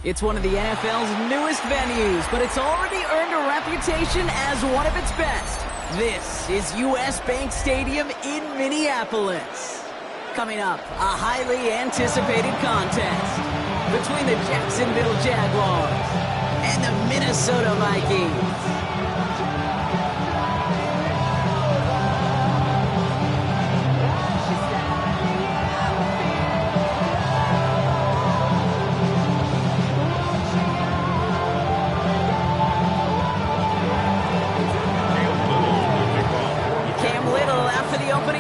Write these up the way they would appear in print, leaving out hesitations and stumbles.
It's one of the NFL's newest venues, but it's already earned a reputation as one of its best. This is US Bank Stadium in Minneapolis. Coming up, a highly anticipated contest between the Jacksonville Jaguars and the Minnesota Vikings.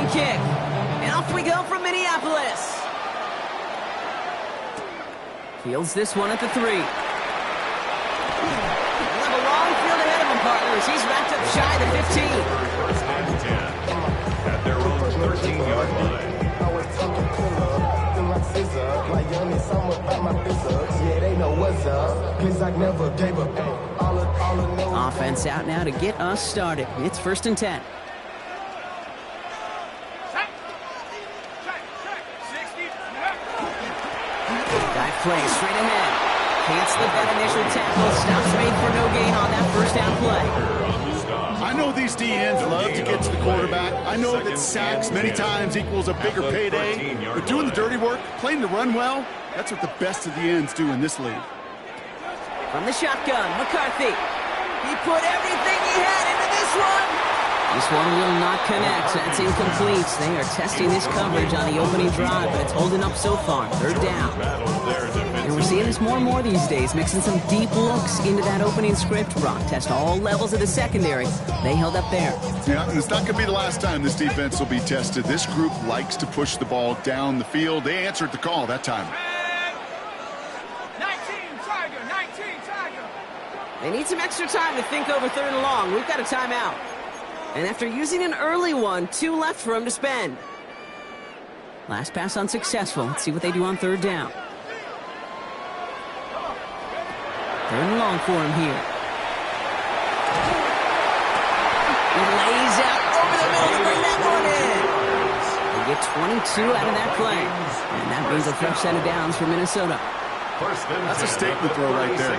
Kick. And off we go from Minneapolis. Fields this one at the 3. He'll have a long field ahead of him, partners. He's wrapped up shy of the 15. First and 10 at their own 13-yard line. Offense out now to get us started. It's 1st and 10. Play straight ahead. Can't slip that initial tackle. Stops made for no gain on that first down play. I know these D-ends love to get to the quarterback. I know that sacks many times equals a bigger payday. But doing the dirty work, playing the run well, that's what the best of the ends do in this league. From the shotgun, McCarthy. He put everything he had into this one. This one will not connect. That's incomplete. They are testing this coverage on the opening drive, but it's holding up so far. 3rd down. And we're seeing this more and more these days, mixing some deep looks into that opening script. Brock test all levels of the secondary. They held up there. Yeah, and it's not going to be the last time this defense will be tested. This group likes to push the ball down the field. They answered the call that time. 19 Tiger. They need some extra time to think over 3rd and long. We've got a timeout. And after using an early one, 2 left for him to spend. Last pass unsuccessful. Let's see what they do on 3rd down. 3rd and long for him here. He lays out over the middle to bring that one in. They get 22 out of that play. And that means a fresh set of downs for Minnesota. That's a statement throw right there.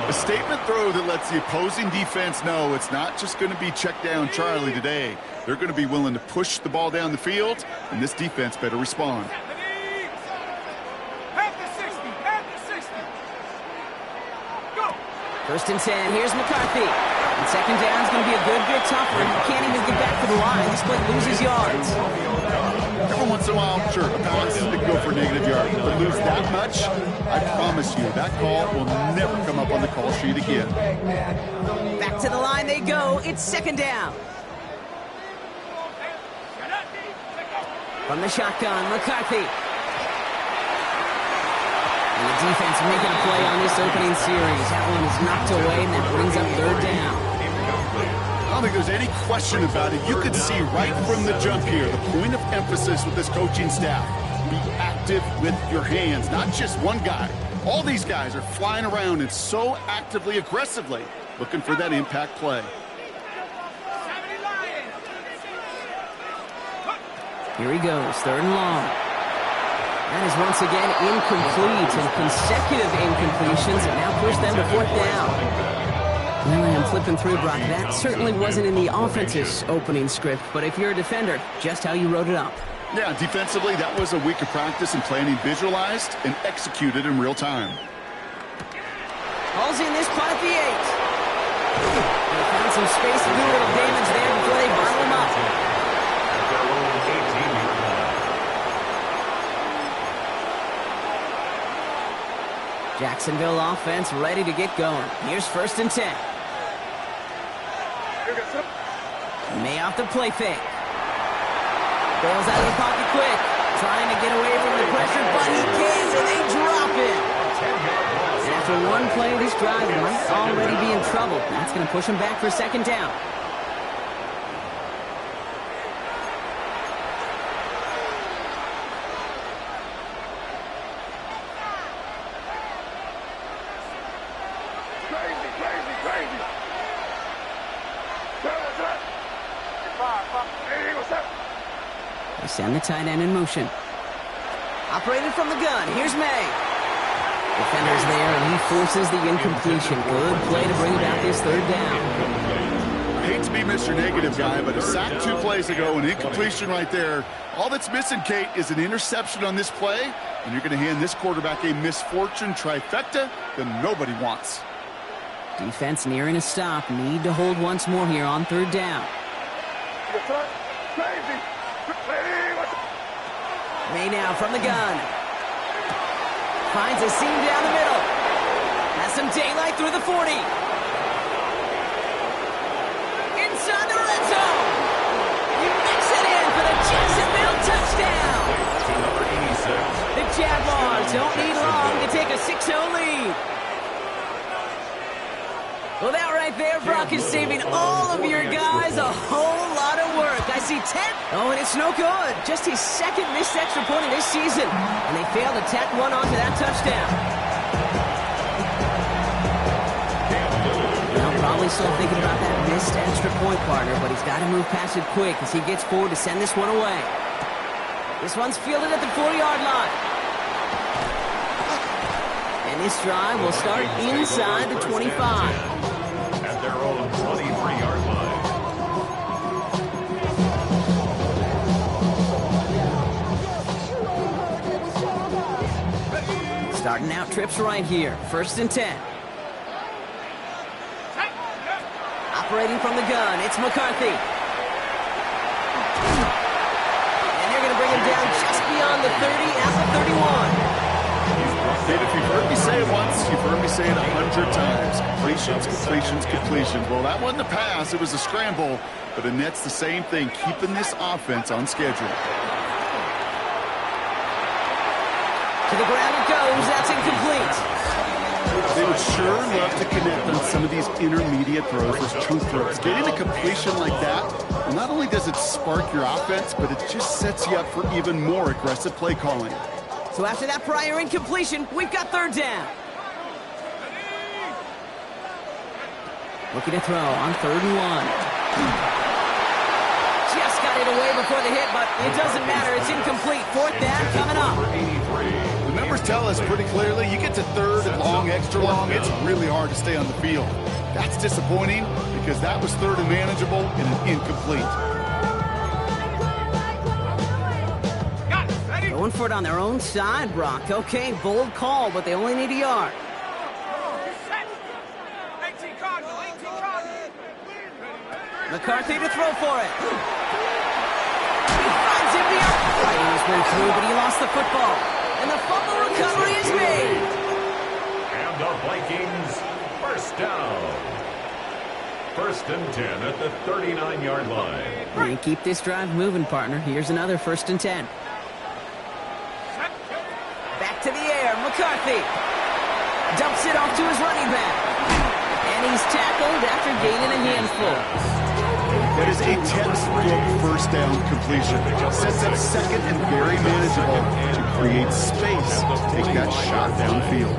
A statement throw that lets the opposing defense know it's not just going to be check down Charlie today. They're going to be willing to push the ball down the field, and this defense better respond. At the 60. Go. 1st and 10. Here's McCarthy. And 2nd down is going to be a good bit tougher. He can't even get back to the line. This play loses yards. Every once in a while, sure, a pass they can go for negative yards. But lose that much, I promise you, that call will never come up on the call sheet again. Back to the line they go. It's 2nd down. From the shotgun, McCarthy. And the defense making a play on this opening series. That one is knocked away, and that brings up 3rd down. I don't think there's any question about it. You could see right from the jump here, the point of emphasis with this coaching staff. Be active with your hands, not just one guy. All these guys are flying around and so actively, aggressively looking for that impact play. Here he goes, 3rd and long. That is once again incomplete, and consecutive incompletions have now pushed them to 4th down. Well, I'm flipping through, Brock. That certainly wasn't in the offense's opening script, but if you're a defender, just how you wrote it up. Yeah, defensively, that was a week of practice and planning visualized and executed in real time. Hauls in this punt at the 8. They found some space to do a little damage there before they bottle him up. Jacksonville offense ready to get going. Here's 1st and 10. May off the play fake. Bails out of the pocket quick. Trying to get away from the pressure, but he can't, and they drop it. And after one play, this drive might already be in trouble. That's going to push him back for 2nd down. They send the tight end in motion. Operated from the gun. Here's May. Defender's there, and he forces the incompletion. Good play to bring about this third down. I hate to be Mr. Negative guy, but a sack 2 plays ago, an incompletion right there. All that's missing, Kate, is an interception on this play, and you're going to hand this quarterback a misfortune trifecta that nobody wants. Defense nearing a stop. Need to hold once more here on third down. May now from the gun. Finds a seam down the middle. Has some daylight through the 40. Inside the red zone. You mix it in for the Jacksonville touchdown. The Jaguars don't need long to take a 6-0 lead. Well, that right there, Brock, is saving all of your guys a whole lot of work. I see 10. Oh, and it's no good. Just his second missed extra point of this season. And they failed to tack one onto that touchdown. Well, probably still thinking about that missed extra point, partner, but he's got to move past it quick as he gets forward to send this one away. This one's fielded at the 40-yard line. And this drive will start inside the 25. At their own 23-yard line. Starting out trips right here. 1st and 10. Operating from the gun, it's McCarthy. And they're going to bring him down just beyond the 30 at the 31. Dave, if you've heard me say it once, you've heard me say it 100 times. Completions, completions, completions. Well, that wasn't a pass. It was a scramble. But it nets the same thing, keeping this offense on schedule. To the ground it goes. That's incomplete. They would sure love to connect on some of these intermediate throws, those chunk throws. Getting a completion like that, not only does it spark your offense, but it just sets you up for even more aggressive play calling. So after that prior incompletion, we've got third down. Looking to throw on 3rd and 1. Just got it away before the hit, but it doesn't matter. It's incomplete. 4th down coming up. The numbers tell us pretty clearly, you get to 3rd and long, extra long, it's really hard to stay on the field. That's disappointing because that was 3rd and manageable and an incomplete. Going for it on their own side, Brock. Okay, bold call, but they only need a yard. 18 Cardinal, 18 Cardinal. McCarthy to throw for it. He finds him beyond. Fighting his way through, but he lost the football. And the fumble recovery is made. And the Vikings, 1st down. 1st and 10 at the 39-yard line. You keep this drive moving, partner. Here's another 1st and 10. Back to the air, McCarthy. Dumps it off to his running back. And he's tackled after gaining a handful. That is a textbook 1st down completion. Sets up 2nd and very manageable to create space to take that shot downfield.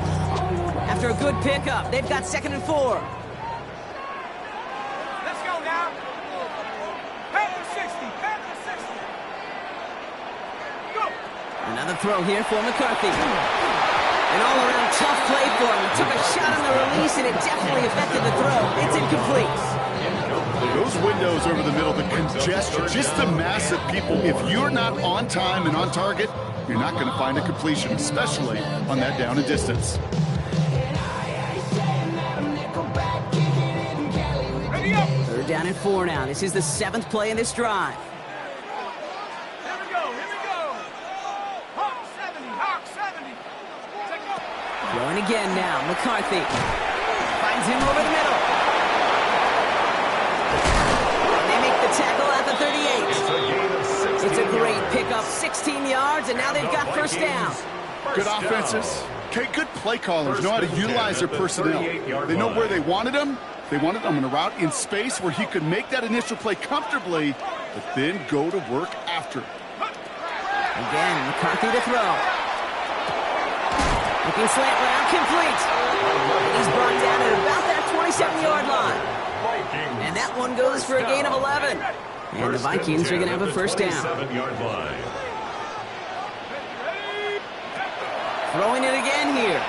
After a good pickup, they've got 2nd and 4. Let's go now. Panther 60, Panther 60. Go. Another throw here for McCarthy. An all-around tough play for him. He took a shot on the release, and it definitely affected the throw. It's incomplete. Those windows over the middle, the congestion, just the mass of people. If you're not on time and on target, you're not going to find a completion, especially on that down and distance. Ready up. 3rd down and 4 now. This is the 7th play in this drive. Here we go, here we go. Hawk 70, Hawk 70. Take up. Throwing again now. McCarthy finds him over the middle. Tackle at the 38. It's a great pickup, 16 yards, and now they've got 1st down. Good offenses. Okay, good play callers know how to utilize their personnel. They know where they wanted them. They wanted them in a route in space where he could make that initial play comfortably, but then go to work after. Again, McCarthy to throw. Looking slant route, complete. And he's brought down at about that 27-yard line. And that one goes for a gain of 11. And the Vikings are going to have a 1st down. Throwing it again here.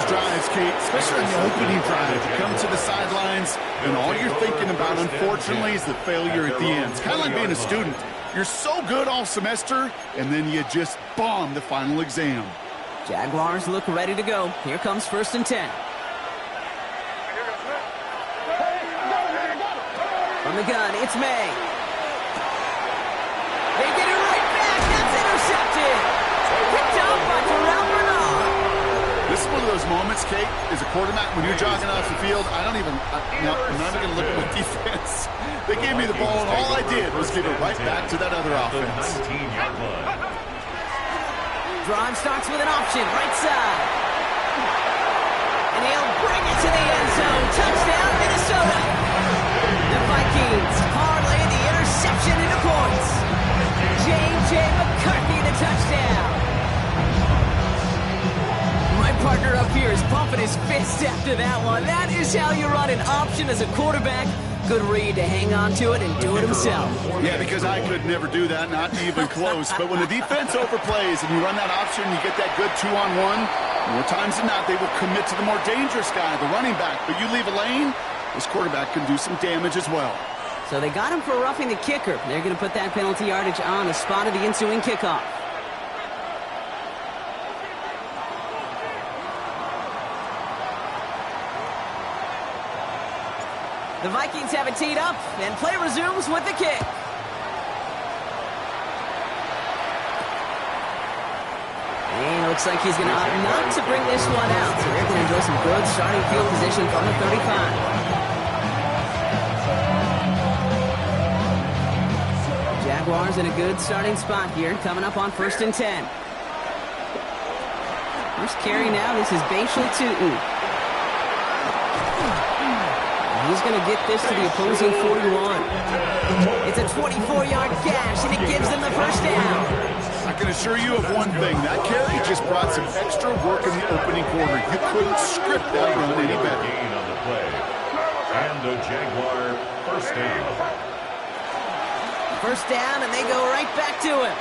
those drives, Kate, especially on the opening drive. You come to the sidelines, and all you're thinking about, unfortunately, is the failure at the end. It's kind of like being a student. You're so good all semester, and then you just bomb the final exam. Jaguars look ready to go. Here comes 1st and 10. From the gun, it's May. They get it right back. That's intercepted. Picked up by Terrell Bernard. This is one of those moments, Kate, as a quarterback, when you're jogging off the field, I'm not even going to look at my defense. They gave me the ball, and all I did was give it right back to that other offense. Drive starts with an option, right side. And he'll bring it to the end zone. Touchdown, Minnesota. The Vikings parlay the interception into points. J.J. McCarthy, the touchdown. My partner up here is pumping his fist after that one. That is how you run an option as a quarterback. Good read to hang on to it and do it himself. Yeah, because I could never do that, not even close. But when the defense overplays and you run that option, you get that good 2-on-1, more times than not, they will commit to the more dangerous guy, the running back. But you leave a lane, this quarterback can do some damage as well. So they got him for roughing the kicker. They're going to put that penalty yardage on the spot of the ensuing kickoff. The Vikings have it teed up, and play resumes with the kick. And it looks like he's going to opt not to bring this one out, so they're going to enjoy some good starting field position from the 35. Jaguars in a good starting spot here, coming up on 1st and 10. First carry now, this is Bashal Tutin. He's going to get this to the opposing 41. It's a 24-yard gash, and it gives them the first down. I can assure you of one thing. That carry just brought some extra work in the opening quarter. You couldn't script that run any better. Gain on the play. And a Jaguar first down. First down, and they go right back to him.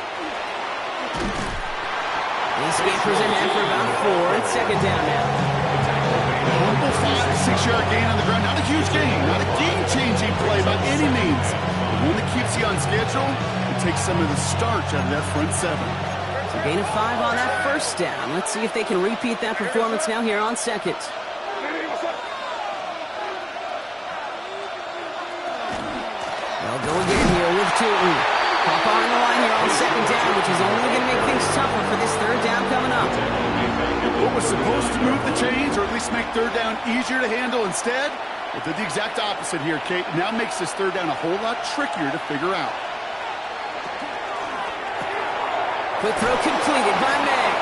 He scampers ahead for about 4. It's 2nd down now. 5-6-yard gain on the ground. Not a huge gain, not a game-changing play by any means. But one that keeps you on schedule and takes some of the starch out of that front 7. So gain of 5 on that first down. Let's see if they can repeat that performance now here on 2nd. They'll go again here with Tutin. Pop on the line here on 2nd down, which is only going to make things tougher for this 3rd down coming up. What was supposed to move the chains, or at least make 3rd down easier to handle instead, it did the exact opposite here, Kate. Now makes this 3rd down a whole lot trickier to figure out. Quick throw completed by May.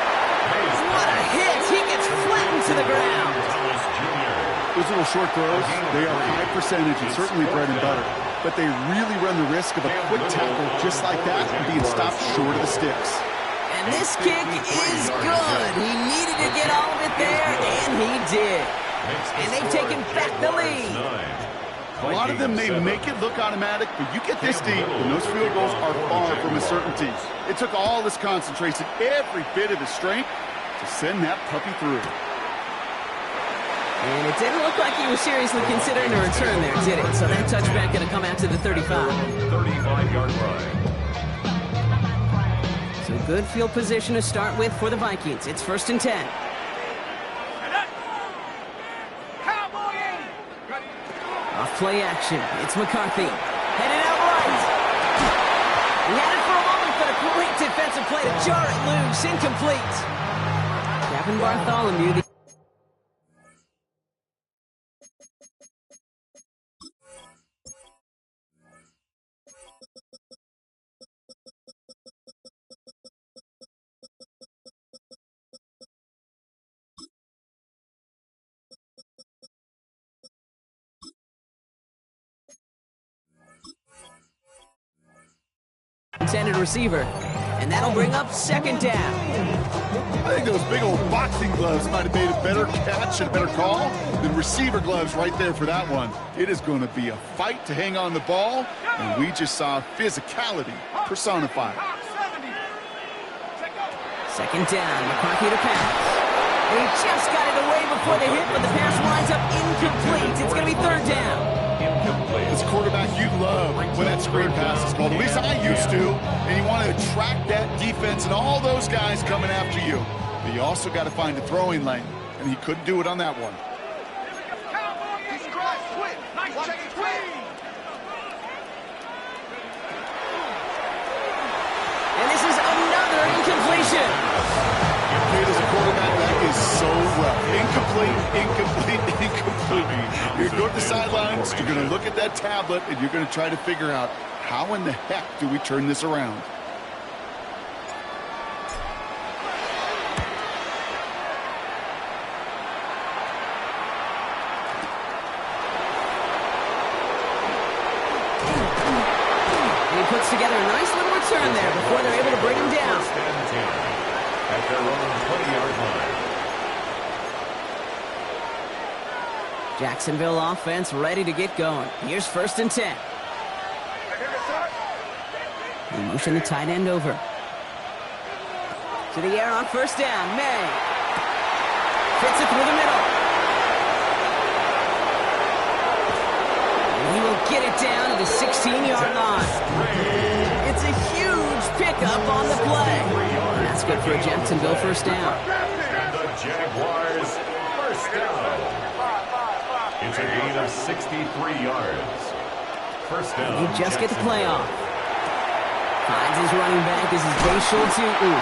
What a hit! He gets flattened to the ground. Those little short throws, they are high percentage and certainly bread and butter. But they really run the risk of a quick tackle just like that and being stopped short of the sticks. And this kick is good. He needed to get all of it there, and he did. And they've taken back the lead. A lot of them may make it look automatic, but you get this deep, and those field goals are far from a certainty. It took all this concentration, every bit of his strength, to send that puppy through. And it didn't look like he was seriously considering a return there, did it? So that touchback going to come out to the 35. 35-yard line. So good field position to start with for the Vikings. It's 1st and 10. Off play action. It's McCarthy. Headed out right. He had it for a moment, but a great defensive play to jar it loose. Incomplete. Kevin Bartholomew. Intended receiver, and that'll bring up 2nd down. I think those big old boxing gloves might have made a better catch and a better call than receiver gloves right there for that one. It is going to be a fight to hang on the ball, and we just saw physicality personified. 2nd down, McCarthy to pass. He just got it away for the hit, but the pass winds up incomplete. It's going to be third down. As a quarterback, you love when that screen pass is called. At least I used to. And you want to attract that defense and all those guys coming after you. But you also got to find a throwing lane. And he couldn't do it on that one. And this is another incompletion. Played as a quarterback, that is so rough. Incomplete. You're going to the sidelines, you're going to look at that tablet, and you're going to try to figure out how in the heck do we turn this around. He puts together a nice little return there before they're able to bring him down. At their own 20-yard line. Jacksonville offense ready to get going. Here's 1st and 10. They motion the tight end over. To the air on 1st down. May. Fits it through the middle. And he will get it down to the 16-yard line. It's a huge pickup on the play. And that's good for a Jacksonville 1st down. And the Jaguars 1st down. It's a gain of 63 yards. 1st down. He just get the play off. Finds his running back. This is Bayshul Tutu.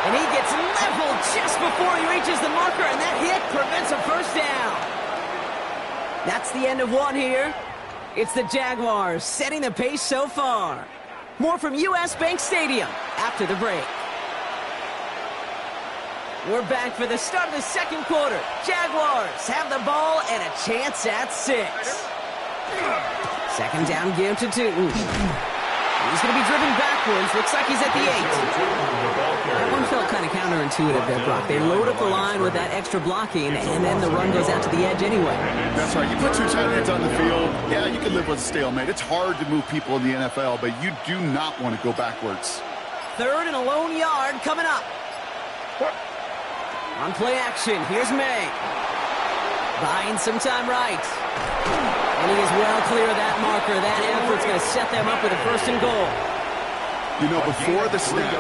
And he gets leveled just before he reaches the marker, and that hit prevents a 1st down. That's the end of one here. It's the Jaguars setting the pace so far. More from US Bank Stadium after the break. We're back for the start of the 2nd quarter. Jaguars have the ball and a chance at 6. 2nd down give to Tutu. He's going to be driven backwards. Looks like he's at the 8. That one felt kind of counterintuitive there, Brock. They load up the line with that extra blocking, and then the run goes out to the edge anyway. That's right. You put 2 tight ends on the field, yeah, you can live with a stalemate. It's hard to move people in the NFL, but you do not want to go backwards. 3rd and a lone yard coming up. On play action, here's May. Buying some time right. And he is well clear of that marker. That effort's going to set them up with a 1st and goal. You know, before the snap,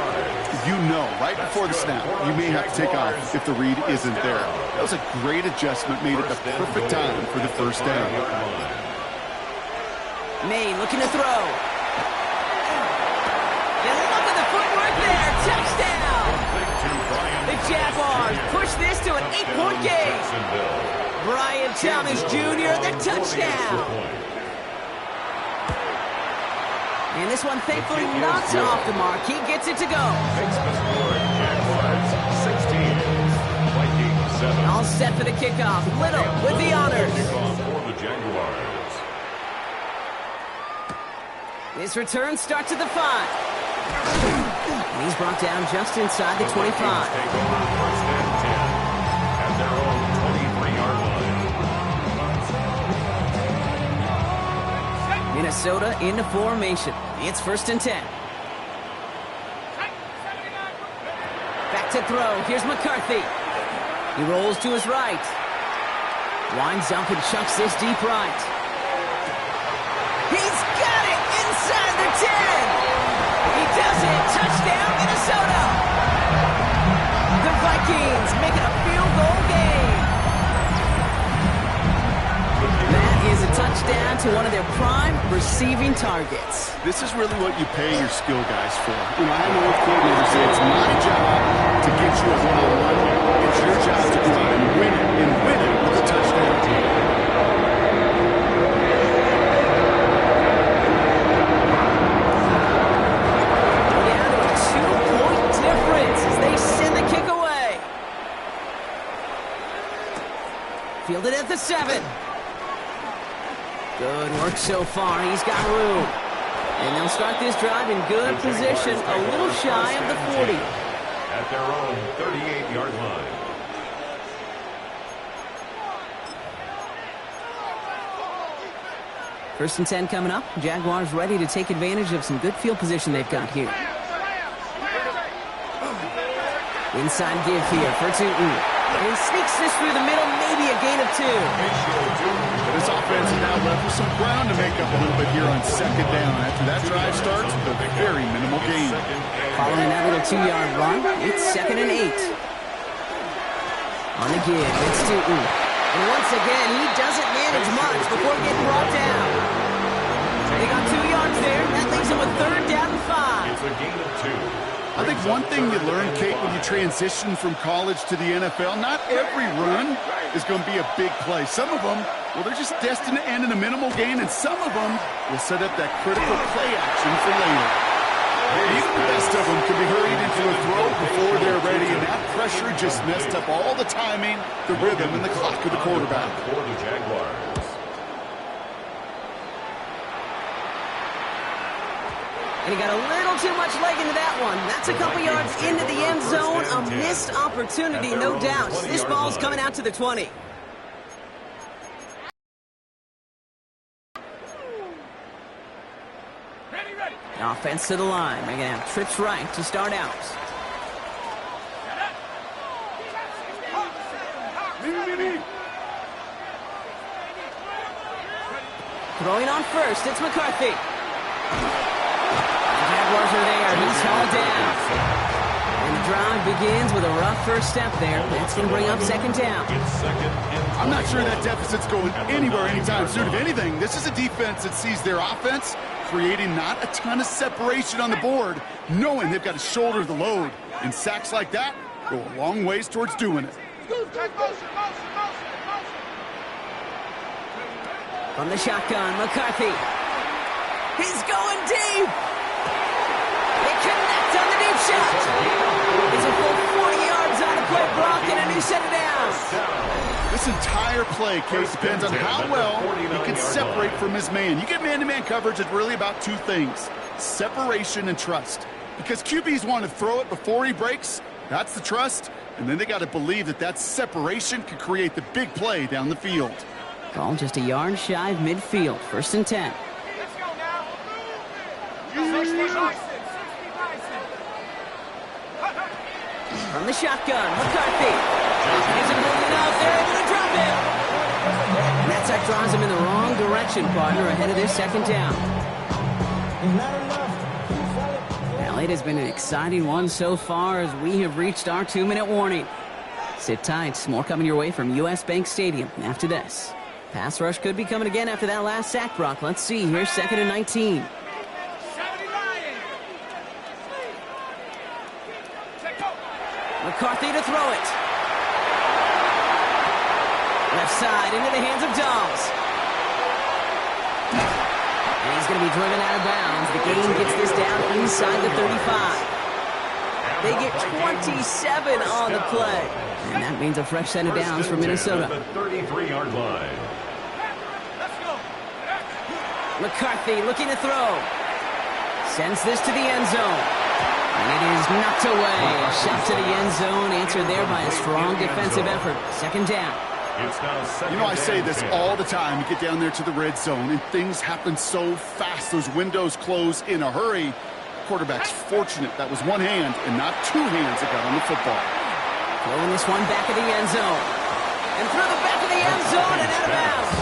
right before the snap, you may have to take off if the read isn't there. That was a great adjustment made at the perfect time for the 1st down. May looking to throw. And look at the footwork there. Touchdown! The Jaguars push this to an 8-point game. Brian Thomas Jr., the touchdown. And this one thankfully not off the mark. He gets it to go. Jaguars 16. Vikings 7. All set for the kickoff. Little with the honors. Kickoff for the Jaguars. This return starts at the 5. And he's brought down just inside the 25. Take over 1st and 10 at their own 23-yard line. Minnesota into formation. It's 1st and 10. Back to throw. Here's McCarthy. He rolls to his right. Winds up and chucks this deep right. He's got it inside the 10. He does it. Touchdown, Minnesota. The Vikings making a field goal game. That is a touchdown to one of their prime receiving targets. This is really what you pay your skill guys for. You know, I know what coordinators say. It's my job to get you a one-on-one. It's your job to go out and win it with a touchdown team. Down to a 2-point difference as they send the kick away. Fielded at the 7. Good work so far. He's got room. And they'll start this drive in good position, a little shy of the 40. At their own 38-yard line. First and 10 coming up. Jaguars ready to take advantage of some good field position they've got here. Inside give here for Tutu. And he sneaks this through the middle, maybe a gain of 2. This offense is now left with some ground to make up a little bit here on second down. After that drive starts with a very minimal gain. Following that little 2-yard run, it's 2nd and 8. On the give, it's Stooten. And once again, he doesn't manage much before getting brought down. They got 2 yards there. That leaves him with 3rd down and 5. It's a gain of 2. I think one thing you learn, Kate, when you transition from college to the NFL, not every run is going to be a big play. Some of them, well, they're just destined to end in a minimal gain, and some of them will set up that critical play action for later. Even the best of them can be hurried into a throw before they're ready, and that pressure just messed up all the timing, the rhythm, and the clock of the quarterback. For the Jaguars. And he got a little too much leg into that one. That's a couple yards into the end zone. A missed opportunity, no doubt. This ball's coming out to the 20. Ready. Offense to the line. They're going to have trips right to start out. Throwing on first, it's McCarthy. Jaguars are there. He's hauled down. And the drive begins with a rough first step there. That's going to bring up 2nd down. I'm not sure that deficit's going anywhere anytime soon. If anything, this is a defense that sees their offense creating not a ton of separation on the board, knowing they've got to shoulder the load. And sacks like that go a long ways towards doing it. From the shotgun, McCarthy. He's going deep. They connect on the deep shot. It's a full 40 yards on the play block and a new set of downs. This entire play, Case, depends on how well he can separate from his man. You get man-to-man coverage, it's really about 2 things, separation and trust. Because QBs want to throw it before he breaks, that's the trust, and then they got to believe that that separation can create the big play down the field. Ball just a yard shy of midfield, 1st and 10. Let's go now. 60 Bison. From the shotgun, McCarthy. Isn't moving enough. They're able to drop him. And that sack draws him in the wrong direction, partner, ahead of their 2nd down. Well, it has been an exciting one so far as we have reached our 2-minute warning. Sit tight. More coming your way from US Bank Stadium after this. Pass rush could be coming again after that last sack, Brock. Let's see. Here's 2nd and 19. McCarthy to throw it. Left side into the hands of Dawes. And he's going to be driven out of bounds. The game gets this down inside the 35. They get 27 on the play. And that means a fresh set of downs for Minnesota. The 33-yard line. McCarthy looking to throw. Sends this to the end zone. And it is knocked away. A shot to the end zone, answered there by a strong defensive effort. 2nd down. You know, I say this all the time. You get down there to the red zone, and things happen so fast. Those windows close in a hurry. Quarterback's fortunate that was one hand and not 2 hands that got on the football. Throwing this one back of the end zone. And through the back of the end zone and out of bounds.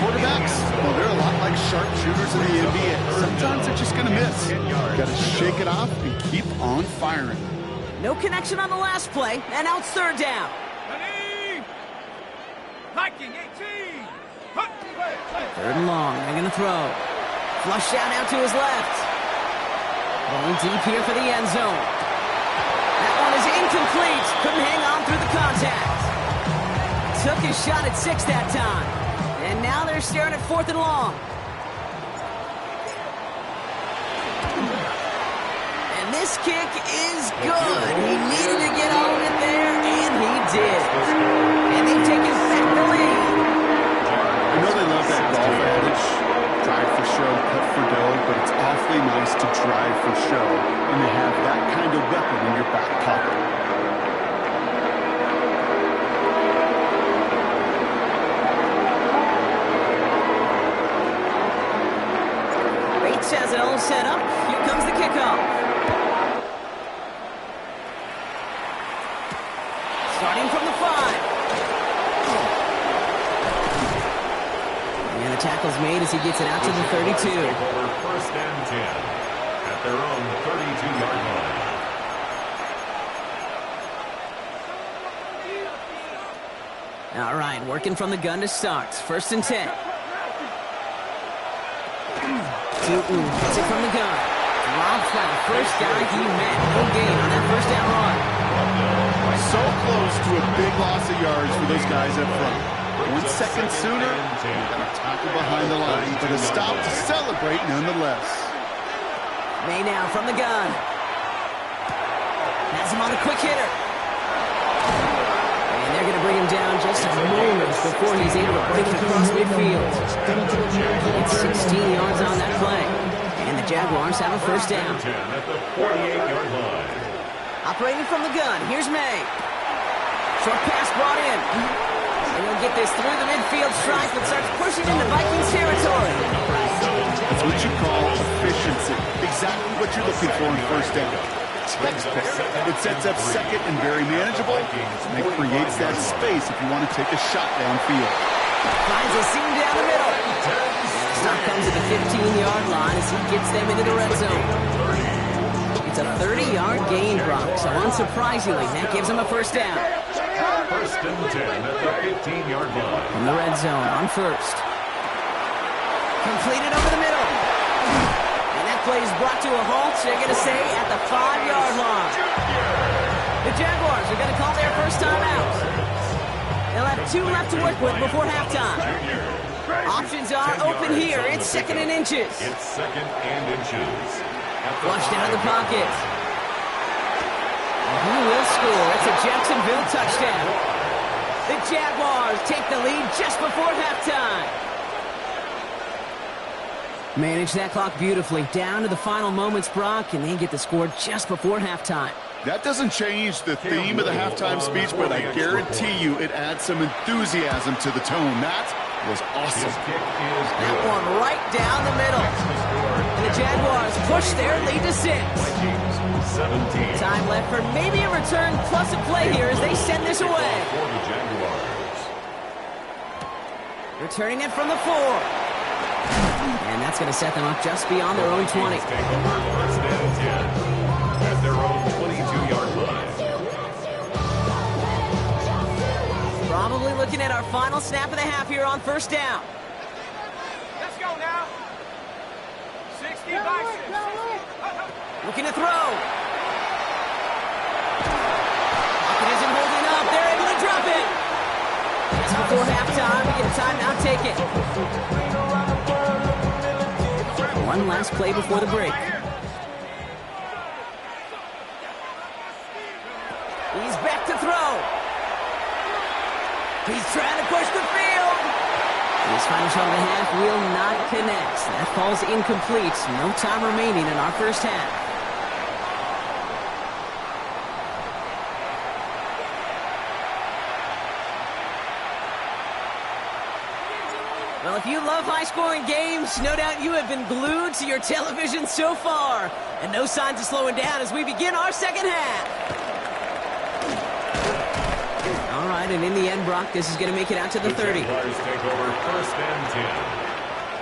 Quarterbacks, well, they're a lot like sharpshooters in the NBA. Sometimes they're just going to miss. Got to shake it off and keep on firing. No connection on the last play, and now it's 3rd down. Viking 18. 3rd and long. They're going to throw. Flush out out to his left. Going deep here for the end zone. That one is incomplete. Couldn't hang on through the contact. Took his shot at 6 that time. And now they're staring at 4th and long. And this kick is good. He needed to get all of it there, and he did. And they've taken back the lead. I know they love that golf adage, drive for show, cut for dough, but it's awfully nice to drive for show and to have that kind of weapon in your back pocket. Has it all set up. Here comes the kickoff. Starting tackle's made as he gets it out to the 32. Take over first and 10 at their own 32-yard line. All right, working from the gun to start. First and 10. Newton gets it from the gun. Rob flat, first guy he met. No gain on that first down run. So close to a big loss of yards for those guys up front. 1 second sooner, and got a tackle behind the line, but a stop to celebrate nonetheless. May now from the gun. Has him on the quick hitter. And they're going to bring him down just a moment before he's able to break it across midfield. It's 16 yards on that play. And the Jaguars have a first down. At the 48-yard line. Operating from the gun, here's May. Short pass brought in. And he'll get this through the midfield stripe and starts pushing into Vikings territory. That's what you call efficiency. Exactly what you're looking for in first down. It sets up second and very manageable, and it creates that space if you want to take a shot downfield. Finds a seam down the middle. And the stop comes at the 15-yard line as he gets them into the red zone. It's a 30-yard gain, Brock, so unsurprisingly, that gives him a first down. First and 10 at the 15-yard line. In the red zone on first. Completed over the middle. And that play is brought to a halt, they're going to say, at the 5-yard line. The Jaguars are going to call their first time out. They'll have 2 left to work with before halftime. Options are open here. It's second and inches. It's second and inches. Flushed out of the pocket. And he will score. It's a Jacksonville touchdown. The Jaguars take the lead just before halftime. Manage that clock beautifully. Down to the final moments, Brock, and they get the score just before halftime. That doesn't change the theme of the halftime speech, but I guarantee you it adds some enthusiasm to the tone. That was awesome. That one right down the middle. And the Jaguars push their lead to 6. 17. Time left for maybe a return plus a play here as they send this away. For the Jaguars. Returning it from the 4. And that's going to set them up just beyond their own 20. Take over first and 10 at their own 22-yard line. Probably looking at our final snap of the half here on first down. Let's go now. 60 by 6. Looking to throw. Pocket isn't holding up. They're able to drop it. Just before halftime, we get a timeout taken. One last play before the break. He's back to throw. He's trying to push the field. His final shot of the half will not connect. That falls incomplete. No time remaining in our first half. Well, if you love high-scoring games, no doubt you have been glued to your television so far. And no signs of slowing down as we begin our second half. All right, and in the end, Brock, this is going to make it out to the 30. The Jaguars take over first and 10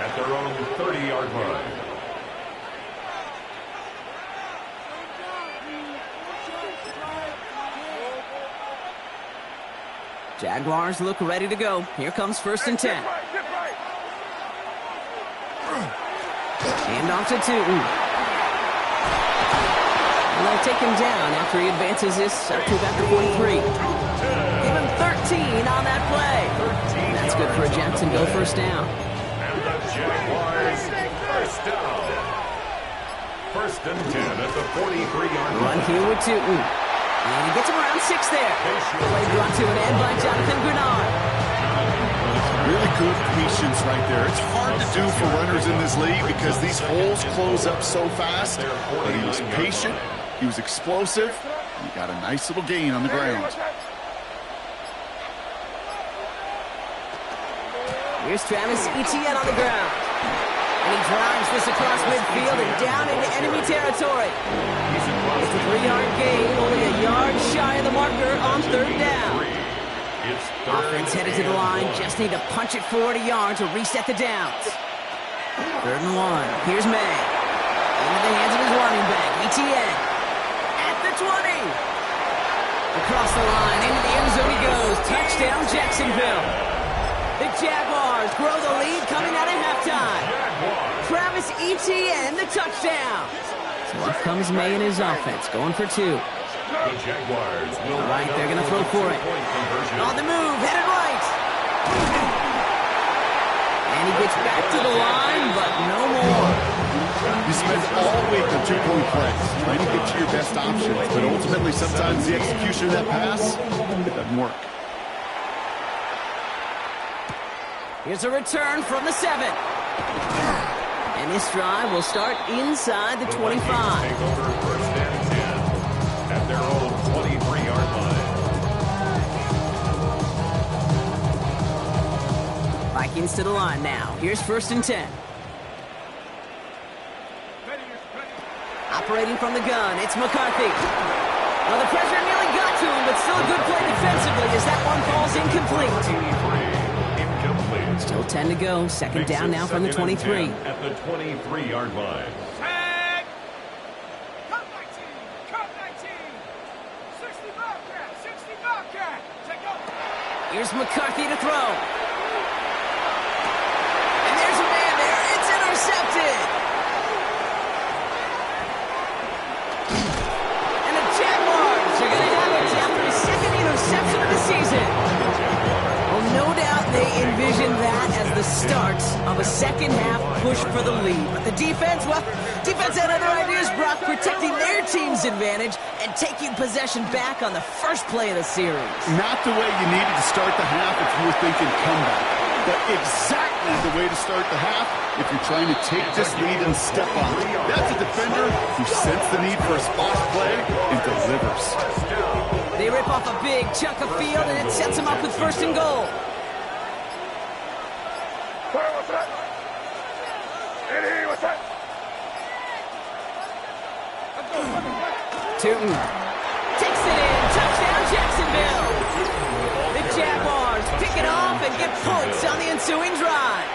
at their own 30-yard line. Jaguars look ready to go. Here comes first and 10. Hand off to Tootin. And they'll take him down after he advances this up to about the 43. Give him 13 on that play. That's good for a Jacksonville first down. And the Jaguars first down. First and 10 at the 43-yard Run line. here with Tootin. And he gets him around 6 there. Play brought to an end by Jonathan Grenard. Really good patience right there. It's hard to do for runners in this league because these holes close up so fast. But he was patient, he was explosive, and he got a nice little gain on the ground. Here's Travis Etienne on the ground. And he drives this across midfield and down into enemy territory. It's a 3-yard gain, only a yard shy of the marker on third down. It's third Offense headed to the line. Just need to punch it forward a yard to reset the downs. 3rd and 1. Here's May. Into the hands of his running back, ETN. At the 20. Across the line, into the end zone he goes. Touchdown, Jacksonville. The Jaguars grow the lead coming out of halftime. Travis Etienne, the touchdown. So up comes May and his offense, going for 2. The Jaguars will All right, they're going to throw for it. On the move, headed right. And he gets back to the line, but no more. You spend all week on 2-point plays, trying to get to your best options, but ultimately sometimes the execution of that pass, it doesn't work. Here's a return from the 7. And this drive will start inside the 25. Take over 1st and 10 at their own 23-yard line. Vikings to the line now. Here's 1st and 10. Operating from the gun, it's McCarthy. Well, the pressure nearly got to him, but still a good play defensively as that one falls incomplete. Still 10 to go. Second down now from the 23. At the 23-yard line. Tag! Cut 19! Cut 19! 60 Bobcat! 60 Bobcat! Take over! Here's McCarthy to throw. And there's a man there. It's intercepted. And the Jaguars are going to have it after his 2nd interception of the season. Well, no doubt they envisioned that as the start of a second-half push for the lead. But the defense, well, defense had other ideas, Brock, protecting their team's advantage and taking possession back on the first play of the series. Not the way you needed to start the half if you were thinking comeback, but exactly the way to start the half if you're trying to take this lead and step on it. That's a defender who sensed the need for a splash play and delivers. They rip off a big chunk of field, and it sets them up with 1st and goal. Tootin takes it in. Touchdown, Jacksonville. The Jaguars pick it off and get points on the ensuing drive.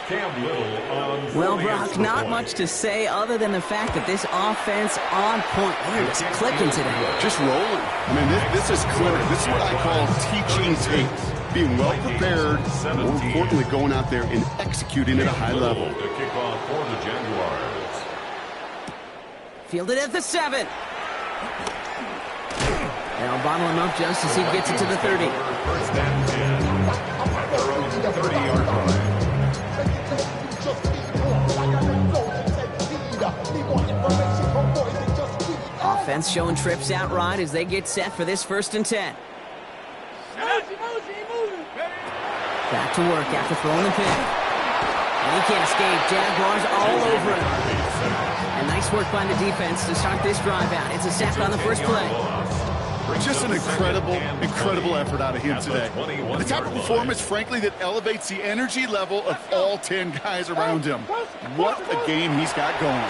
Cam Little on Well, Brock, not much to say other than the fact that this offense on point. They're just clicking today. Just rolling. I mean, this is clinic. This is what I call teaching tape. Being well prepared, more importantly, going out there and executing at a high level. The kickoff for the Jaguars. Fielded at the 7. They'll bottle him up just as he gets it to the 30. 1st and 10 at their own 30-yard line. Offense showing trips out right as they get set for this 1st and 10. Back to work after throwing the pick. And he can't escape. Jaguars all over him. And nice work by the defense to start this drive out. It's a sack on the first play. Just an incredible effort out of him today. And the type of performance, frankly, that elevates the energy level of all 10 guys around him. What a game he's got going.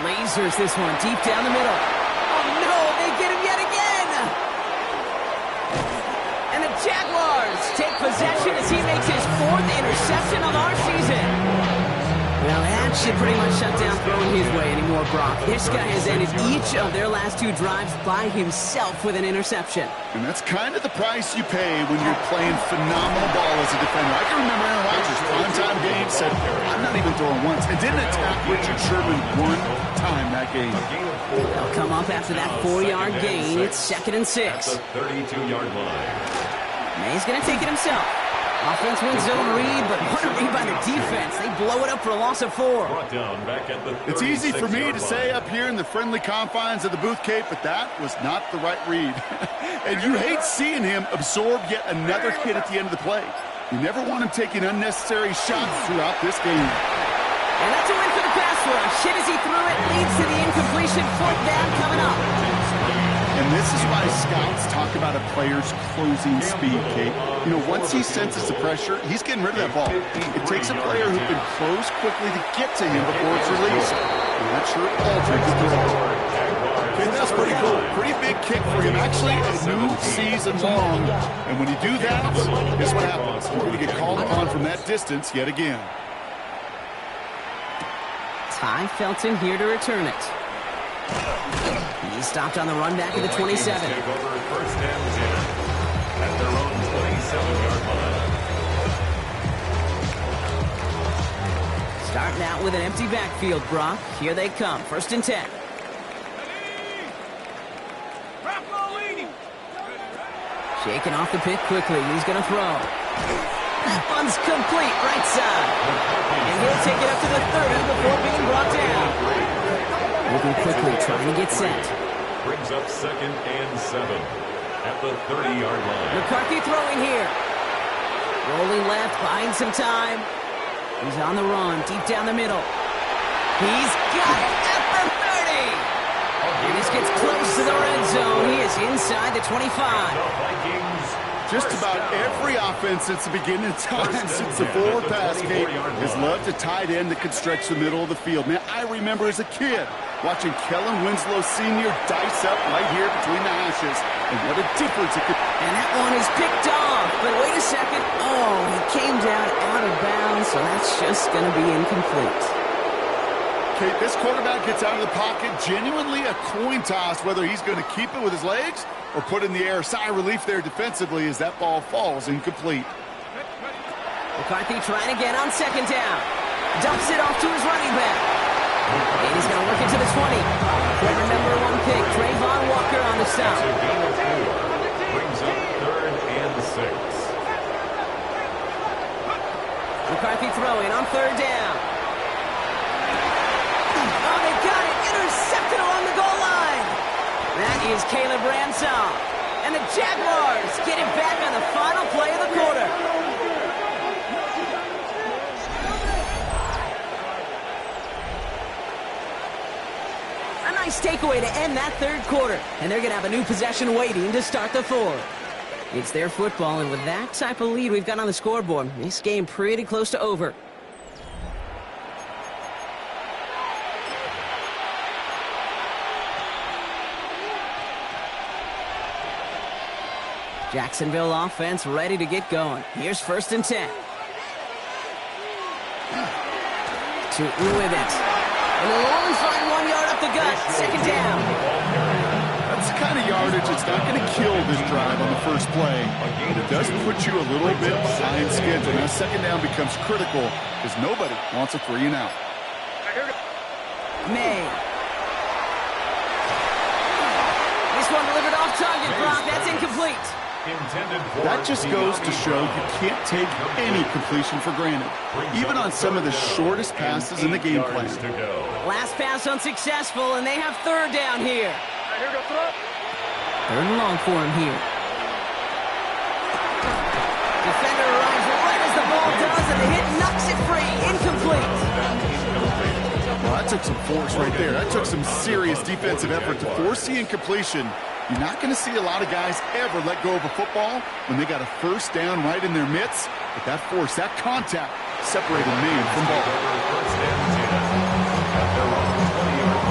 Lasers this one deep down the middle. Oh, no, they get him yet again. And the Jaguars take possession as he makes his 4th interception of our season. Well, that should pretty much shut down throwing his way anymore, Brock. This guy has ended each of their last 2 drives by himself with an interception. And that's kind of the price you pay when you're playing phenomenal ball as a defender. I can remember Aaron Rodgers' primetime game said, I'm not even throwing once, and didn't attack Richard Sherman one time that game. They'll come up after that 4-yard gain. It's 2nd and 6. At the 32-yard line. May's going to take it himself. Offense wins zone read, but what a read by the defense. They blow it up for a loss of 4. Brought down back at the It's easy for me to say line. up here in the friendly confines of the Booth Cape, but that was not the right read. And you hate seeing him absorb yet another hit at the end of the play. You never want him taking unnecessary shots throughout this game. And that's a win for the pass rush. Hit as he threw it, leads to the incompletion. 4th down coming up. And this is why scouts talk about a player's closing speed, Kate. You know, once he senses the pressure, he's getting rid of that ball. It takes a player who can close quickly to get to him before it's released. And that sure alters the throw. Okay, that's pretty cool. Pretty big kick for him. Actually, a new season long. And when you do that, guess what happens? You're going to get called upon from that distance yet again. Ty Felton here to return it. He stopped on the run back at the 27. Take over first and 10 at their own 27-yard line. Starting out with an empty backfield, Brock. Here they come. First and 10. Shaking off the pick quickly. He's going to throw. That one's complete, right side. And he'll take it up to the 30 before being brought down. Moving quickly, trying to get set. Brings up second and 7 at the 30-yard line. McCarthy throwing here. Rolling left, buying some time. He's on the run, deep down the middle. He's got it at the 30. And this gets close to the red zone. He is inside the 25. Just about every offense since the beginning of time, since the forward pass game, has loved a tight end that could stretch the middle of the field. Man, I remember as a kid watching Kellen Winslow Sr. dice up right here between the hashes. And what a difference it could. And that one is picked off. But wait a second. Oh, he came down out of bounds, so that's just going to be incomplete. Okay, this quarterback gets out of the pocket, genuinely a coin toss whether he's going to keep it with his legs or put in the air. Sigh of relief there defensively as that ball falls incomplete. McCarthy trying again on second down. Dumps it off to his running back. And he's going to work it to the 20. Former number 1 pick, Trayvon Walker on the stop. Brings up third and 6. McCarthy throwing on third down. Oh, they got it. Intercepted along the goal line. That is Caleb Ransom. And the Jaguars get it back on the final play of the quarter. A nice takeaway to end that third quarter. And they're going to have a new possession waiting to start the fourth. It's their football, and with that type of lead we've got on the scoreboard, this game pretty close to over. Jacksonville offense ready to get going. Here's first and 10. Tootin with it. And they'll only find 1 yard up the gut. Second down. That's the kind of yardage that's not going to kill this drive on the first play. But it does put you a little bit behind schedule. Now second down becomes critical because nobody wants a 3 and out. May. This one delivered off target, Brock. That's incomplete. That just goes to show you can't take any completion for granted, even on some of the shortest passes in the game plan. Last pass unsuccessful, and they have third down here. Third and long for him here. Defender arrives right as the ball does, and the hit knocks it free. Incomplete. Well, that took some force right there. That took some serious defensive effort to force the incompletion. You're not going to see a lot of guys ever let go of a football when they got a first down right in their midst. But that force, that contact, separated man from ball. First and 10 at their own 20-yard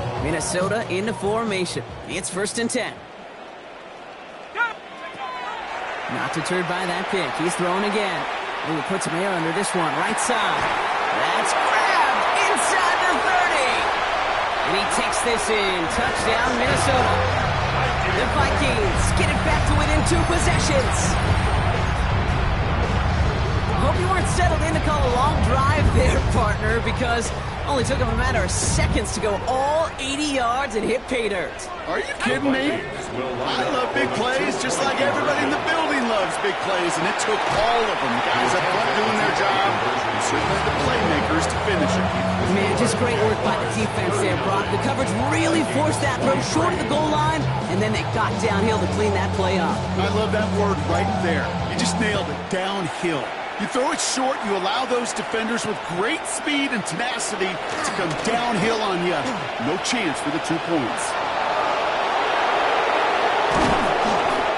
line. Minnesota into formation. It's first and 10. Not deterred by that pick. He's throwing again. Ooh, puts some air under this one. Right side. That's grabbed inside the 30. And he takes this in. Touchdown, Minnesota. The Vikings get it back to within 2 possessions. Hope you weren't settled in to call a long drive there, partner, because only took him a matter of seconds to go all 80 yards and hit pay dirt. Are you kidding me? I love big plays just like everybody in the building loves big plays, and it took all of them. Guys up front doing their job, and certainly the playmakers to finish it. Man, just great work by the defense there, Brock. The coverage really forced that throw short of the goal line, and then they got downhill to clean that play up. I love that word right there. You just nailed it, downhill. You throw it short, you allow those defenders with great speed and tenacity to come downhill on you. No chance for the 2 points.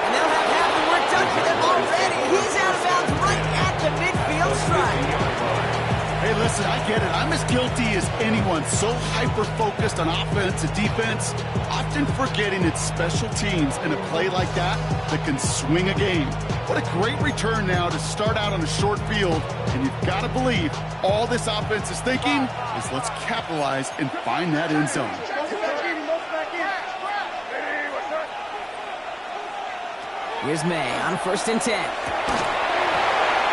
And they'll have half the work done for them already. He's out of bounds right at the midfield stripe. Hey, listen, I get it. I'm as guilty as anyone. So hyper-focused on offense and defense, often forgetting it's special teams in a play like that can swing a game. What a great return now to start out on a short field. And you've got to believe all this offense is thinking is let's capitalize and find that end zone. Here's May on 1st and 10.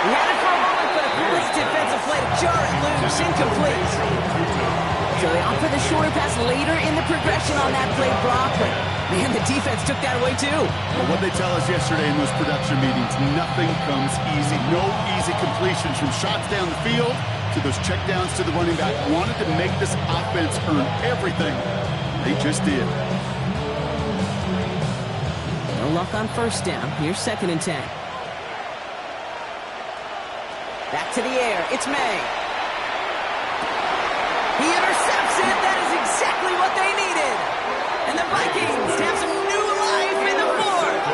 He had it for a moment, but a great defensive play to jar it loose, incomplete. So they opt for the shorter pass later in the progression on that play, Brock. But, man, the defense took that away, too. Well, what they tell us yesterday in those production meetings, nothing comes easy. No easy completions from shots down the field to those checkdowns to the running back. Wanted to make this offense earn everything. They just did. No luck on 1st down. Here's 2nd and 10. Back to the air. It's May. He intercepts it. That is exactly what they needed. And the Vikings have some new life in the 4th.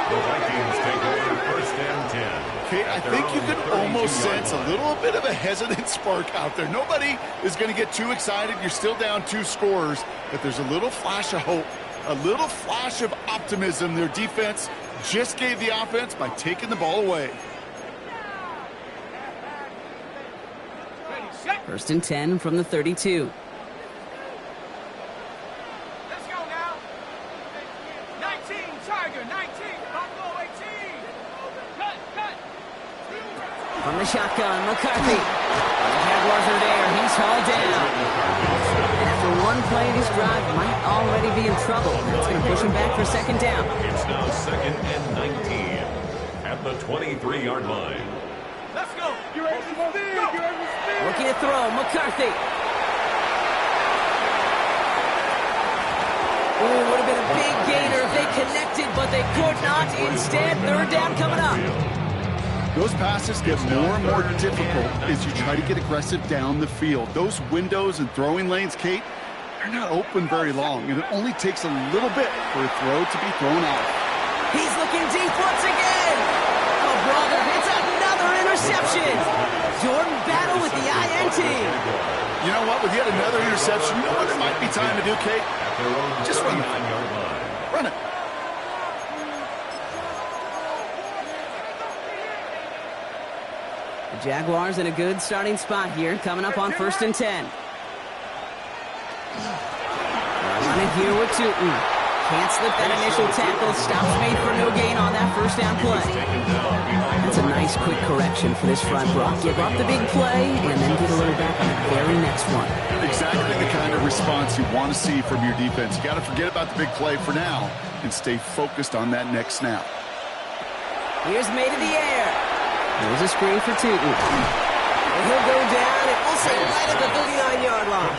The Vikings take over 1st and 10. Okay, I think you can almost sense a little bit of a hesitant spark out there. Nobody is going to get too excited. You're still down 2 scores, but there's a little flash of hope, a little flash of optimism. Their defense just gave the offense by taking the ball away. 1st and 10 from the 32. Let's go now. 19, Tiger, 19, Buffalo 18. Cut. From the shotgun, McCarthy. The Jaguars are there. He's hauled down. And after one play, this drive might already be in trouble. That's going to push him back for 2nd down. It's now 2nd and 19 at the 23-yard line. Let's go. You ready to speed? Looking to throw, McCarthy. Ooh, would have been a big gainer if they connected, but they could not. Instead, 3rd down coming up. Those passes get more and more difficult as you try to get aggressive down the field. Those windows and throwing lanes, Kate, they're not open very long, and it only takes a little bit for a throw to be thrown off. He's looking deep once again. Oh, brother, it's another interception. Jordan Battle with the INT. You know what? With yet another interception, you know what it might be time to do, Kate? Just run it. Run it. The Jaguars in a good starting spot here, coming up on 1st and 10. Running here with Tootin. Can't slip that initial tackle. Stops made for no gain on that 1st down play. That's a nice quick correction for this front, Brock. Give up the big play and then get a little back on the very next one. Exactly the kind of response you want to see from your defense. You got to forget about the big play for now and stay focused on that next snap. Here's May to the air. There's a screen for Tootin. He'll go down, and we'll say right at the 39-yard line.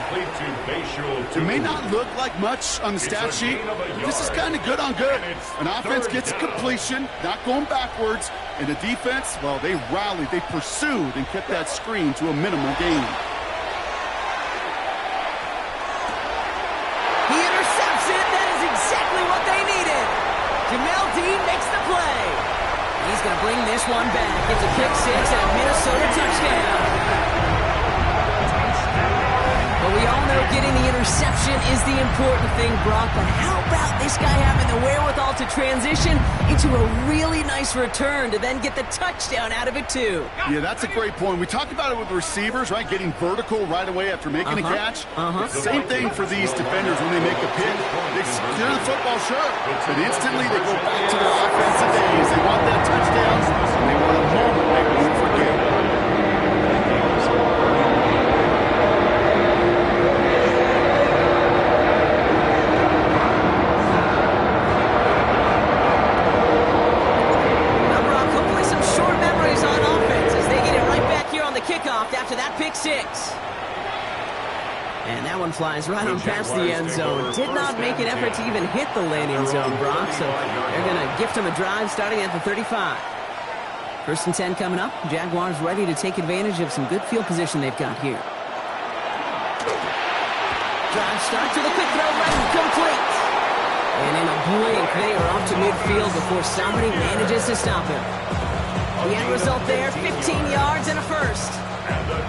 It may not look like much on the stat sheet, but this is kind of good on good. An offense gets a completion, not going backwards, and the defense, well, they rallied, they pursued, and kept that screen to a minimal gain. He intercepts it. That is exactly what they needed. Jamel Dean makes the play. He's going to bring this one back. It's a pick 6 and a Minnesota touchdown. But we all know getting the interception is the important thing, Brock. But how about this guy having the wherewithal to transition into a really nice return to then get the touchdown out of it, too? Yeah, that's a great point. We talk about it with the receivers, right? Getting vertical right away after making a catch. Same thing for these defenders when they make a pick. They secure the football, sure, but instantly they go back to their offensive days. They want that touchdown, and they want a moment they won't forget. After that pick 6. And that one flies right on past the end zone. Did not make an effort to even hit the landing zone, Brock. So they're going to gift him a drive starting at the 35. 1st and 10 coming up. Jaguars ready to take advantage of some good field position they've got here. Drive start to the quick throw, right complete. And in a blink, they are off to midfield before somebody manages to stop him. The end result there, 15 yards and a first.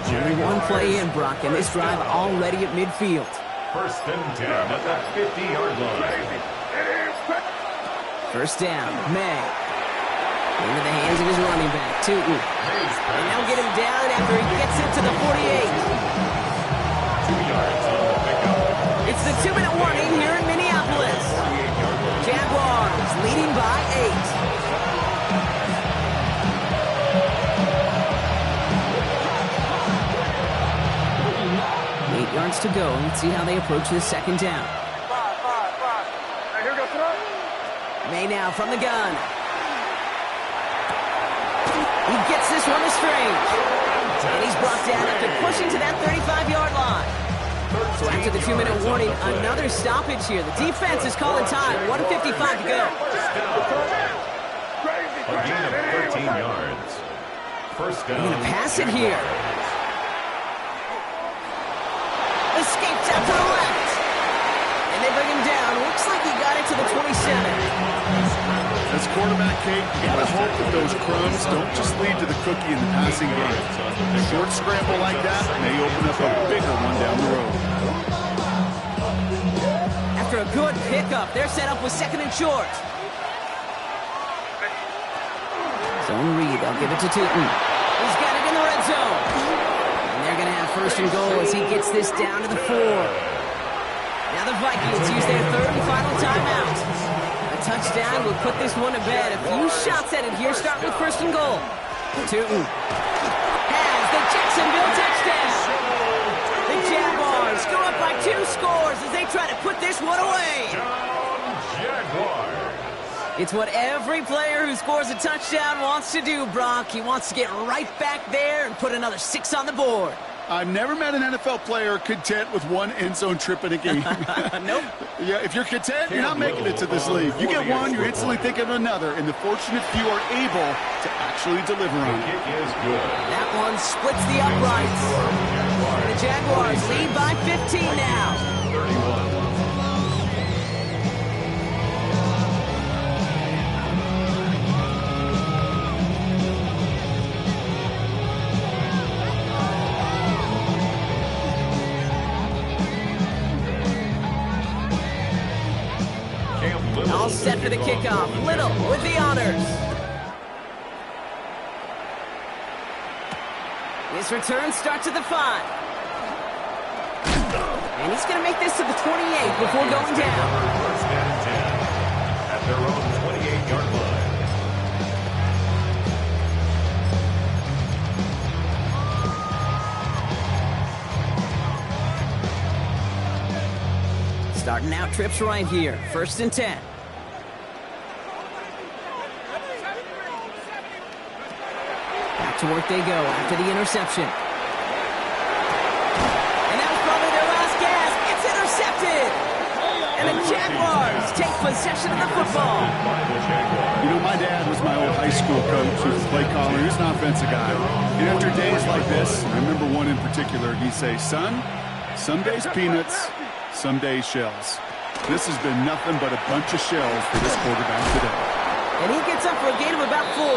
Only one play in, Brock, and this drive already at midfield. First and 10 at the 50-yard line. First down, May. Into the hands of his running back, Tootin. And they'll get him down after he gets it to the 48. 2 yards on the pickup. It's the 2-minute warning here in Minneapolis. Jaguars leading by 8. 8 yards to go. Let's see how they approach this second down. Hey, here goes tonight. May now from the gun. He gets this one to Strange. And he's brought down after pushing to that 35-yard line. So after the 2-minute warning, another stoppage here. The defense is calling time. 1:55 to go. A gain of 13 yards. First down. They're going to pass it here. Escapes out to the left. And they bring him down. Looks like he got it to the 27. As quarterback, Kate, you gotta hope that those crumbs don't just lead to the cookie in the passing game. A short scramble like that may open up a bigger one down the road. After a good pickup, they're set up with second and short. Zone read, they'll give it to Tootin. He's got it in the red zone. And they're going to have first and goal as he gets this down to the 4. Now the Vikings use their third and final timeout. A touchdown will put this one to bed. A few shots at it here, start with first and goal. Tootin has the Jacksonville touchdown. The Jaguars go up by 2 scores as they try to put this one away. Jaguars. It's what every player who scores a touchdown wants to do, Brock. He wants to get right back there and put another 6 on the board. I've never met an NFL player content with one end zone trip in a game. Nope. Yeah, if you're content, you're not making it to this league. You get one, you're instantly thinking of another, and the fortunate few are able to actually deliver on it. Kick is good. That one splits the uprights. And the Jaguars lead by 15 now. 31. All set for the kickoff. Little with the honors. His return starts at the 5. And he's going to make this to the 28 before going down. First and 10 at their own 28-yard line. Starting out trips right here. First and 10. Back to work they go after the interception. And that was probably their last gasp. It's intercepted. And the Jaguars take possession of the football. You know, my dad was my old high school coach. He was a play caller. He was an offensive guy. And after days like this, I remember one in particular, he'd say, son, some days peanuts, some days shells. This has been nothing but a bunch of shells for this quarterback today. And he gets up for a gain of about 4.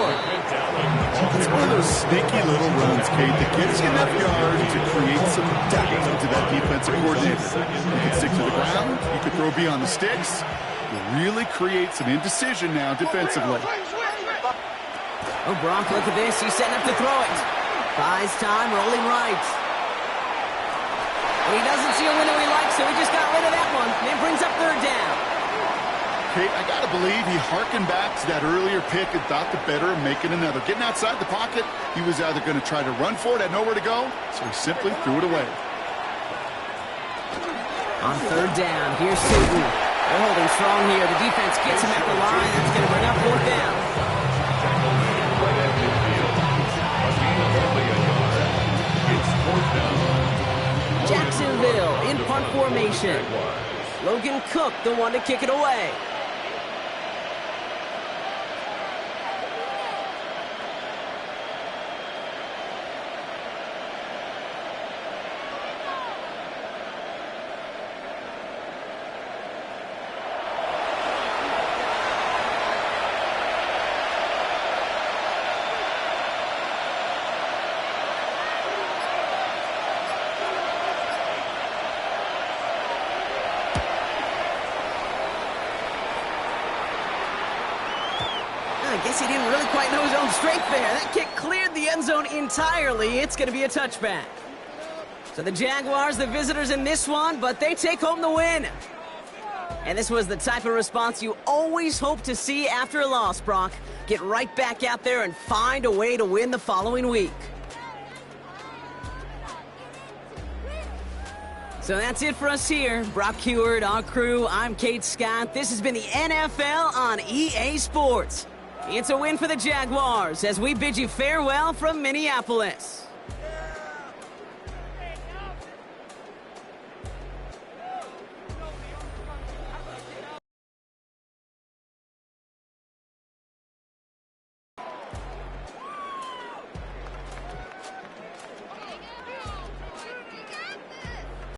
It's one of those sneaky little runs, Kate, that gets you enough yards to create some doubt into that defensive coordinator. You can stick to the ground. You can throw beyond the sticks. You really create some indecision now defensively. Oh, Brock, look at this. He's setting up to throw it. Buys time, rolling right. He doesn't see a window he likes, so he just got rid of that one. And it brings up third down. Kate, I got to believe he harkened back to that earlier pick and thought the better of making another. Getting outside the pocket, he was either going to try to run for it, had nowhere to go, so he simply threw it away. On third down, here's Tootin. They're holding strong here. The defense gets him at the line. That's going to bring up fourth down. It's fourth down. Jacksonville in punt formation. Logan Cook, the one to kick it away. Guess he didn't really quite know his own strength there. That kick cleared the end zone entirely. It's going to be a touchback. So the Jaguars, the visitors in this one, but they take home the win. And this was the type of response you always hope to see after a loss, Brock. Get right back out there and find a way to win the following week. So that's it for us here. Brock Heward, our crew, I'm Kate Scott. This has been the NFL on EA Sports. It's a win for the Jaguars as we bid you farewell from Minneapolis.